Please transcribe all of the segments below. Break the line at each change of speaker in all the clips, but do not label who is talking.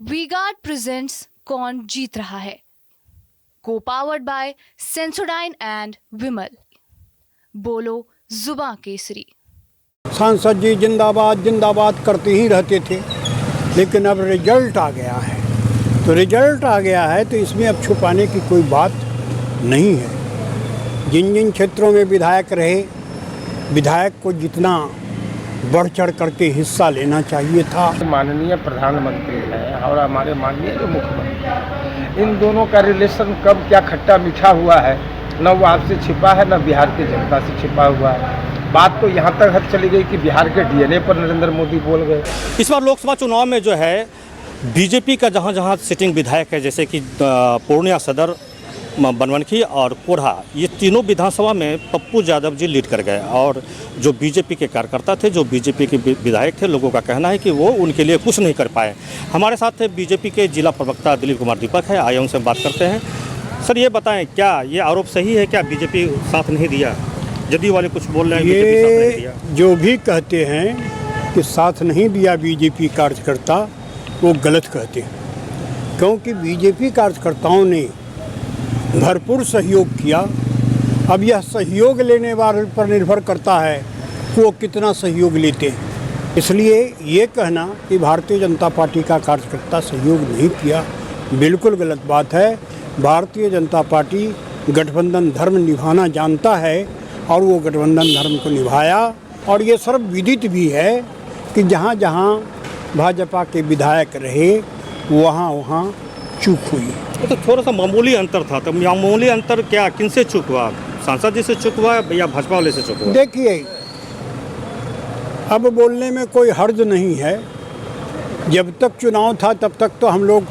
V-Guard presents कौन जीत रहा है, को पावर्ड बाय सेंसोडाइन एंड विमल। बोलो जुबां केसरी।
सांसद जी जिंदाबाद जिंदाबाद करते ही रहते थे, लेकिन अब रिजल्ट आ गया है। तो रिजल्ट आ गया है तो इसमें अब छुपाने की कोई बात नहीं है। जिन जिन क्षेत्रों में विधायक रहे, विधायक को जितना बढ़ चढ़ करके हिस्सा लेना चाहिए था।
माननीय प्रधानमंत्री हैं और हमारे माननीय जो मुख्यमंत्री, इन दोनों का रिलेशन कब क्या खट्टा मीठा हुआ है, न वो आपसे छिपा है न बिहार की जनता से छिपा हुआ है। बात तो यहाँ तक हद चली गई कि बिहार के डीएनए पर नरेंद्र मोदी बोल गए।
इस बार लोकसभा चुनाव में जो है बीजेपी का जहाँ जहाँ सिटिंग विधायक है, जैसे कि पूर्णिया सदर, बनवनखी और कोढ़ा, ये तीनों विधानसभा में पप्पू यादव जी लीड कर गए। और जो बीजेपी के कार्यकर्ता थे, जो बीजेपी के विधायक थे, लोगों का कहना है कि वो उनके लिए कुछ नहीं कर पाए। हमारे साथ बीजेपी के जिला प्रवक्ता दिलीप कुमार दीपक है, आइए उनसे बात करते हैं। सर, ये बताएं, क्या ये आरोप सही है, क्या बीजेपी साथ नहीं दिया? जदयू वाले कुछ बोल रहे हैं बीजेपी साथ नहीं दिया।
जो भी कहते हैं कि साथ नहीं दिया बीजेपी कार्यकर्ता, वो गलत कहते हैं, क्योंकि बीजेपी कार्यकर्ताओं ने भरपूर सहयोग किया। अब यह सहयोग लेने वाले पर निर्भर करता है कि वो कितना सहयोग लेते हैं। इसलिए ये कहना कि भारतीय जनता पार्टी का कार्यकर्ता सहयोग नहीं किया, बिल्कुल गलत बात है। भारतीय जनता पार्टी गठबंधन धर्म निभाना जानता है और वो गठबंधन धर्म को निभाया। और ये सर्व विदित भी है कि जहाँ जहाँ भाजपा के विधायक रहे, वहाँ वहाँ चूक हुई।
तो थोड़ा सा मामूली अंतर था, तो मामूली अंतर क्या, किनसे चूक हुआ? सांसद जी से चूक हुआ या भाजपा वाले से चूक हुआ?
देखिए, अब बोलने में कोई हर्ज नहीं है। जब तक चुनाव था तब तक तो हम लोग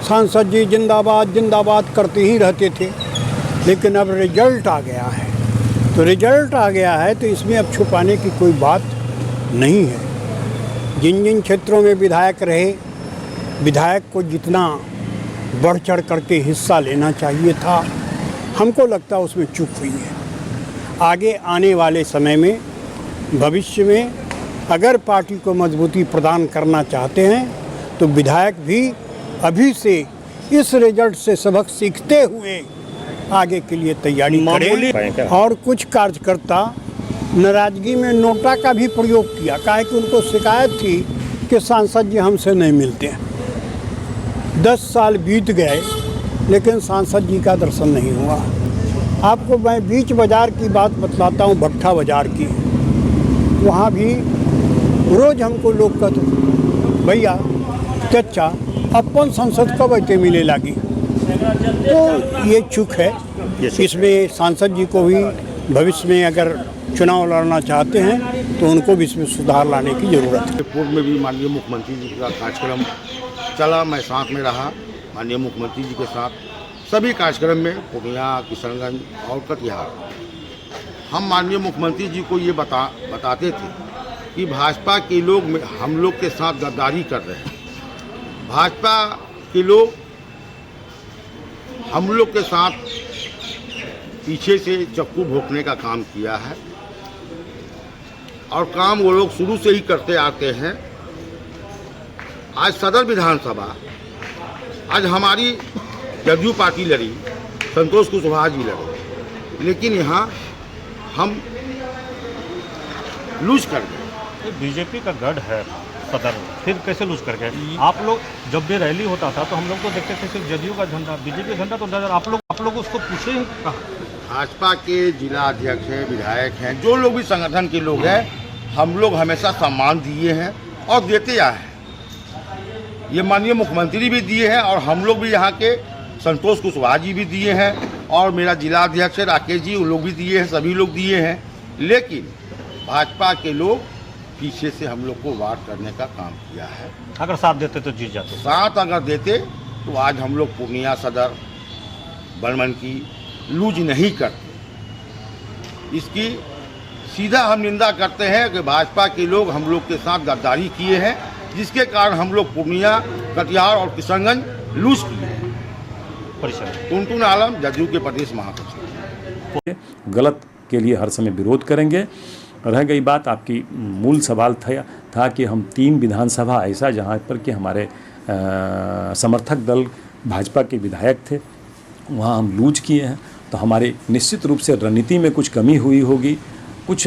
सांसद जी जिंदाबाद जिंदाबाद करते ही रहते थे, लेकिन अब रिजल्ट आ गया है। तो रिजल्ट आ गया है तो इसमें अब छुपाने की कोई बात नहीं है। जिन जिन क्षेत्रों में विधायक रहे, विधायक को जितना बढ़ चढ़ करके हिस्सा लेना चाहिए था, हमको लगता उसमें चूक हुई है। आगे आने वाले समय में, भविष्य में अगर पार्टी को मजबूती प्रदान करना चाहते हैं तो विधायक भी अभी से इस रिजल्ट से सबक सीखते हुए आगे के लिए तैयारी करें। और कुछ कार्यकर्ता नाराजगी में नोटा का भी प्रयोग किया, काहे कि उनको शिकायत थी कि सांसद जी हमसे नहीं मिलते हैं। 10 साल बीत गए लेकिन सांसद जी का दर्शन नहीं हुआ। आपको मैं बीच बाज़ार की बात बतलाता हूँ, भट्टा बाज़ार की। वहाँ भी रोज़ हमको लोग कहते, भैया चचा अपन संसद कब आते मिले लागी। तो ये चूक है। इसमें सांसद जी को भी भविष्य में अगर चुनाव लड़ना चाहते हैं तो उनको भी इसमें सुधार लाने की ज़रूरत है।
पूर्व में भी माननीय मुख्यमंत्री जी का कार्यक्रम चला, मैं साथ में रहा माननीय मुख्यमंत्री जी के साथ सभी कार्यक्रम में, पूर्णिया, किशनगंज और कटिहार। हम माननीय मुख्यमंत्री जी को ये बताते थे कि भाजपा के लोग हम लोग के साथ गद्दारी कर रहे हैं। भाजपा के लोग हम लोग के साथ पीछे से चक्कू भोंकने का काम किया है और काम वो लोग शुरू से ही करते आते हैं। आज सदर विधानसभा, आज हमारी जदयू पार्टी लड़ी, संतोष कुशवाहा जी लड़े, लेकिन यहाँ हम लूज कर गए।
बीजेपी का गढ़ है सदर, फिर कैसे लूज कर गए? आप लोग जब भी रैली होता था तो हम लोग तो देखते थे सिर्फ जदयू का झंडा, बीजेपी का झंडा तो नजर, आप लोग उसको पूछे ही कहा?
भाजपा के जिला अध्यक्ष हैं, विधायक हैं, जो लोग भी संगठन के लोग हैं, हम लोग हमेशा सम्मान दिए हैं और देते आए हैं। ये माननीय मुख्यमंत्री भी दिए हैं और हम लोग भी यहाँ के संतोष कुशवाहा जी भी दिए हैं और मेरा जिला अध्यक्ष राकेश जी, वो लोग भी दिए हैं, सभी लोग दिए हैं। लेकिन भाजपा के लोग पीछे से हम लोग को वार करने का काम किया है।
अगर साथ देते तो जीत जाते।
साथ अगर देते तो आज हम लोग पूर्णिया सदर, बनमनखी लूज नहीं करते। इसकी सीधा हम निंदा करते हैं कि भाजपा के लोग हम लोग के साथ गद्दारी किए हैं, जिसके कारण हम लोग पूर्णिया, कटिहार और किशनगंज लूज किए हैं। टुनटुन आलम, जदयू के प्रदेश महासचिव।
गलत के लिए हर समय विरोध करेंगे। रह गई बात, आपकी मूल सवाल था कि हम 3 विधानसभा ऐसा जहाँ पर कि हमारे समर्थक दल भाजपा के विधायक थे, वहाँ हम लूज किए हैं। तो हमारी निश्चित रूप से रणनीति में कुछ कमी हुई होगी। कुछ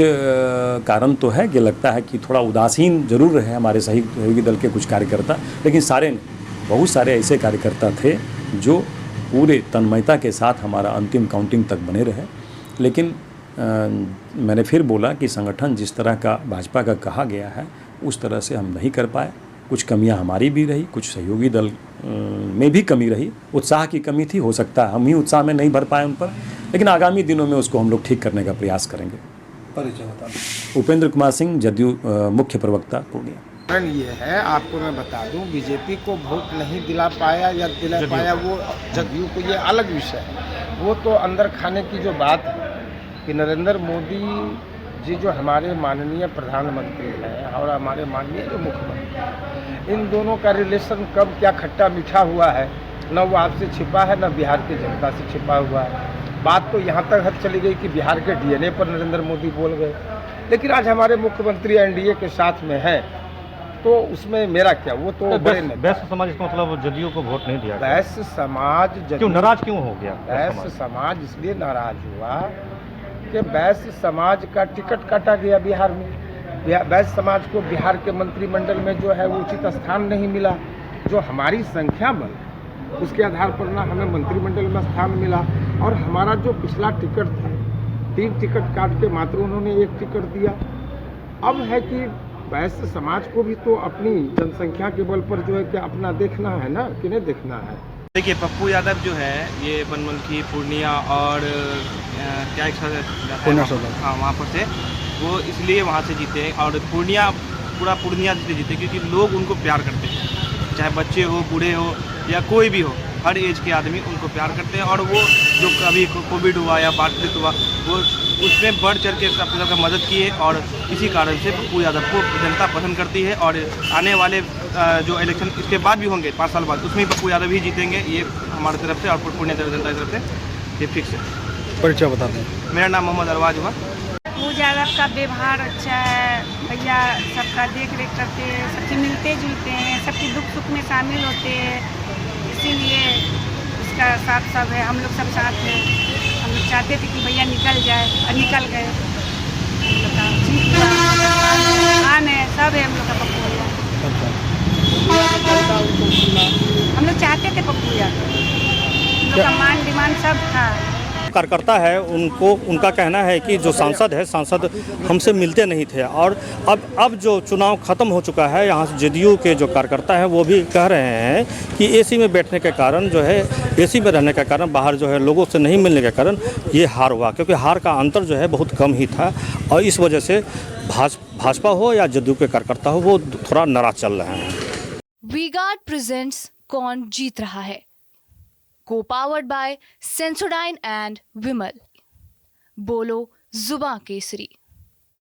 कारण तो है कि लगता है कि थोड़ा उदासीन जरूर रहे हमारे सहयोगी दल के कुछ कार्यकर्ता, लेकिन बहुत सारे ऐसे कार्यकर्ता थे जो पूरे तन्मयता के साथ हमारा अंतिम काउंटिंग तक बने रहे। लेकिन मैंने फिर बोला कि संगठन जिस तरह का भाजपा का कहा गया है उस तरह से हम नहीं कर पाए। कुछ कमियां हमारी भी रही, कुछ सहयोगी दल में भी कमी रही, उत्साह की कमी थी। हो सकता है हम ही उत्साह में नहीं भर पाए उन पर, लेकिन आगामी दिनों में उसको हम लोग ठीक करने का प्रयास करेंगे।
परिचय बता दें।
उपेंद्र कुमार सिंह, जदयू मुख्य प्रवक्ता पूर्णिया।
कारण ये है, आपको मैं बता दूं, बीजेपी को वोट नहीं दिला पाया या दिला पाया वो जदयू को, ये अलग विषय है। वो तो अंदर खाने की जो बात है कि नरेंद्र मोदी जी जो हमारे माननीय प्रधानमंत्री हैं और हमारे माननीय जो मुख्यमंत्री, इन दोनों का रिलेशन कब क्या खट्टा मीठा हुआ है, न वो आपसे छिपा है, न बिहार की जनता से छिपा हुआ है। बात तो यहाँ तक हद चली गई कि बिहार के डीएनए पर नरेंद्र मोदी बोल गए। लेकिन आज हमारे मुख्यमंत्री एनडीए के साथ में है, तो उसमें मेरा क्या, वो तो
वैश्य समाज, इसका मतलब जदयू को वोट नहीं दिया।
वैश्य समाज
क्यों नाराज क्यों हो गया?
वैश्य समाज इसलिए नाराज हुआ कि वैश्य समाज का टिकट काटा गया बिहार में। वैश्य समाज को बिहार के मंत्रिमंडल में जो है वो उचित स्थान नहीं मिला। जो हमारी संख्या बल उसके आधार पर ना हमें मंत्रिमंडल में स्थान मिला, और हमारा जो पिछला टिकट था, 3 टिकट काट के मात्र उन्होंने 1 टिकट दिया। अब है कि वैश्य समाज को भी तो अपनी जनसंख्या के बल पर जो है कि अपना देखना है ना, कि नहीं देखना है।
देखिए, पप्पू यादव जो है ये बनमनखी, पूर्णिया और क्या एक हाँ वहाँ पर थे, वो इसलिए वहाँ से जीते हैं। और पूरा पूर्णिया जीते क्योंकि लोग उनको प्यार करते हैं, चाहे बच्चे हो, बूढ़े हो या कोई भी हो, हर एज के आदमी उनको प्यार करते हैं। और वो जो अभी कोविड हुआ या बातचीत हुआ, वो उसमें बढ़ चढ़ के सब का मदद की है, और इसी कारण से पप्पू यादव को जनता पसंद करती है। और आने वाले जो इलेक्शन इसके बाद भी होंगे 5 साल बाद, उसमें पप्पू यादव ही जीतेंगे, ये हमारी तरफ से और पूर्णिया जनता की तरफ से ये फिक्स है।
परिचय बता दें।
मेरा नाम मोहम्मद अरवाज हुआ।
पप्पू यादव का व्यवहार अच्छा है, भैया सबका देख रेख करते हैं, सबसे मिलते जुलते हैं, सबके दुख सुख में शामिल होते हैं, इसीलिए इसका साथ सब है। हम लोग सब साथ हैं। हम लोग चाहते थे कि भैया निकल जाए और निकल गए। आन है, सब है हम लोग का पप्पू यादव। हम लोग चाहते थे पप्पू यादव, हम लोग का मान डिमांड सब था।
कार्यकर्ता है, उनका कहना है कि जो सांसद हमसे मिलते नहीं थे, और अब जो चुनाव खत्म हो चुका है, यहाँ से जदयू के जो कार्यकर्ता हैं वो भी कह रहे हैं कि एसी में बैठने के कारण जो है, एसी में रहने के कारण, बाहर जो है लोगों से नहीं मिलने के कारण ये हार हुआ, क्योंकि हार का अंतर जो है बहुत कम ही था, और इस वजह से भाजपा हो या जदयू के कार्यकर्ता हो वो थोड़ा नाराज चल रहे हैं।
वी-गार्ड प्रेजेंट्स कौन जीत रहा है, co-powered by Sensodyne and Vimal. बोलो जुबां केसरी।